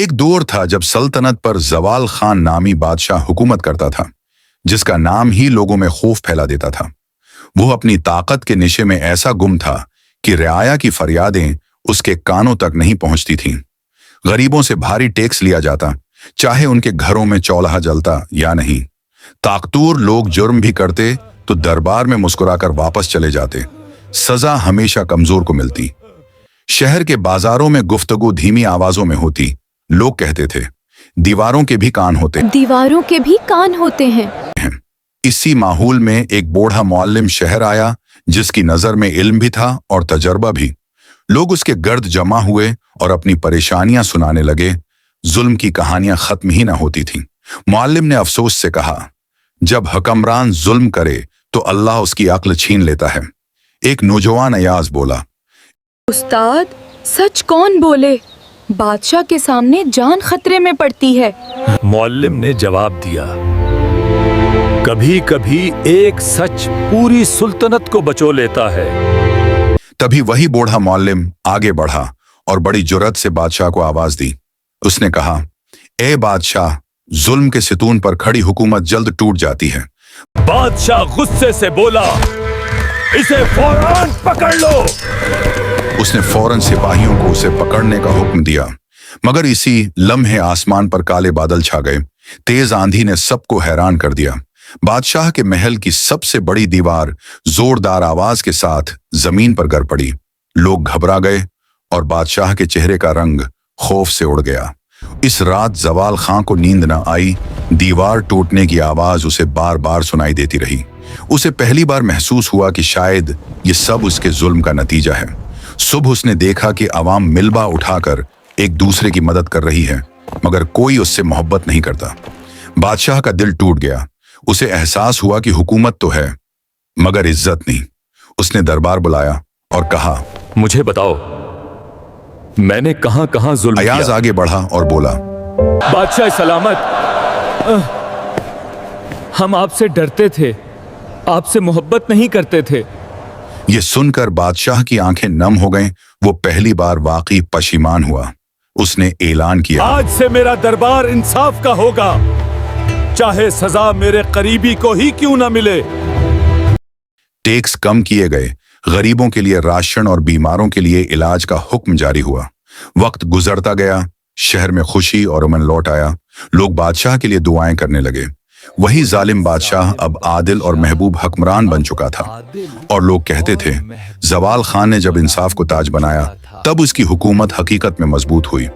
ایک دور تھا جب سلطنت پر زوال خان نامی بادشاہ حکومت کرتا تھا، جس کا نام ہی لوگوں میں خوف پھیلا دیتا تھا۔ وہ اپنی طاقت کے نشے میں ایسا گم تھا کہ رعایا کی فریادیں اس کے کانوں تک نہیں پہنچتی تھیں۔ غریبوں سے بھاری ٹیکس لیا جاتا، چاہے ان کے گھروں میں چولہا جلتا یا نہیں۔ طاقتور لوگ جرم بھی کرتے تو دربار میں مسکرا کر واپس چلے جاتے، سزا ہمیشہ کمزور کو ملتی۔ شہر کے بازاروں میں گفتگو دھیمی آوازوں میں ہوتی، لوگ کہتے تھے دیواروں کے بھی کان ہوتے دیواروں کے بھی کان ہوتے ہیں۔ اسی ماحول میں ایک بوڑھا معلم شہر آیا، جس کی نظر میں علم بھی تھا اور تجربہ بھی۔ لوگ اس کے گرد جمع ہوئے اور اپنی پریشانیاں سنانے لگے۔ ظلم کی کہانیاں ختم ہی نہ ہوتی تھیں۔ معلم نے افسوس سے کہا، جب حکمران ظلم کرے تو اللہ اس کی عقل چھین لیتا ہے۔ ایک نوجوان ایاز بولا، استاد، سچ کون بولے؟ بادشاہ کے سامنے جان خطرے میں پڑتی ہے۔ معلم نے جواب دیا، کبھی کبھی ایک سچ پوری سلطنت کو بچو لیتا ہے۔ تبھی وہی بوڑھا معلم آگے بڑھا اور بڑی جرأت سے بادشاہ کو آواز دی۔ اس نے کہا، اے بادشاہ، ظلم کے ستون پر کھڑی حکومت جلد ٹوٹ جاتی ہے۔ بادشاہ غصے سے بولا، اسے فوراً پکڑ لو۔ اس نے فوراً سپاہیوں کو اسے پکڑنے کا حکم دیا، مگر اسی لمحے آسمان پر کالے بادل چھا گئے۔ تیز آندھی نے سب کو حیران کر دیا۔ بادشاہ کے محل کی سب سے بڑی دیوار زوردار آواز کے ساتھ زمین پر گر پڑی۔ لوگ گھبرا گئے اور بادشاہ کے چہرے کا رنگ خوف سے اڑ گیا۔ اس رات زوال خان کو نیند نہ آئی۔ دیوار ٹوٹنے کی آواز اسے بار بار سنائی دیتی رہی۔ اسے پہلی بار محسوس ہوا کہ شاید یہ سب اس کے ظلم کا نتیجہ ہے۔ صبح اس نے دیکھا کہ عوام ملبہ اٹھا کر ایک دوسرے کی مدد کر رہی ہے، مگر کوئی اس سے محبت نہیں کرتا۔ بادشاہ کا دل ٹوٹ گیا۔ اسے احساس ہوا کہ حکومت تو ہے مگر عزت نہیں۔ اس نے دربار بلایا اور کہا، مجھے بتاؤ، میں نے کہاں کہاں ظلم ایاز کیا؟ آگے بڑھا اور بولا، بادشاہ سلامت، ہم آپ سے ڈرتے تھے، آپ سے محبت نہیں کرتے تھے۔ یہ سن کر بادشاہ کی آنکھیں نم ہو گئیں۔ وہ پہلی بار واقعی پشیمان ہوا۔ اس نے اعلان کیا، آج سے میرا دربار انصاف کا ہوگا، چاہے سزا میرے قریبی کو ہی کیوں نہ ملے۔ ٹیکس کم کیے گئے، غریبوں کے لیے راشن اور بیماروں کے لیے علاج کا حکم جاری ہوا۔ وقت گزرتا گیا، شہر میں خوشی اور امن لوٹ آیا۔ لوگ بادشاہ کے لیے دعائیں کرنے لگے۔ وہی ظالم بادشاہ اب عادل اور محبوب حکمران بن چکا تھا، اور لوگ کہتے تھے زوال خان نے جب انصاف کو تاج بنایا تب اس کی حکومت حقیقت میں مضبوط ہوئی۔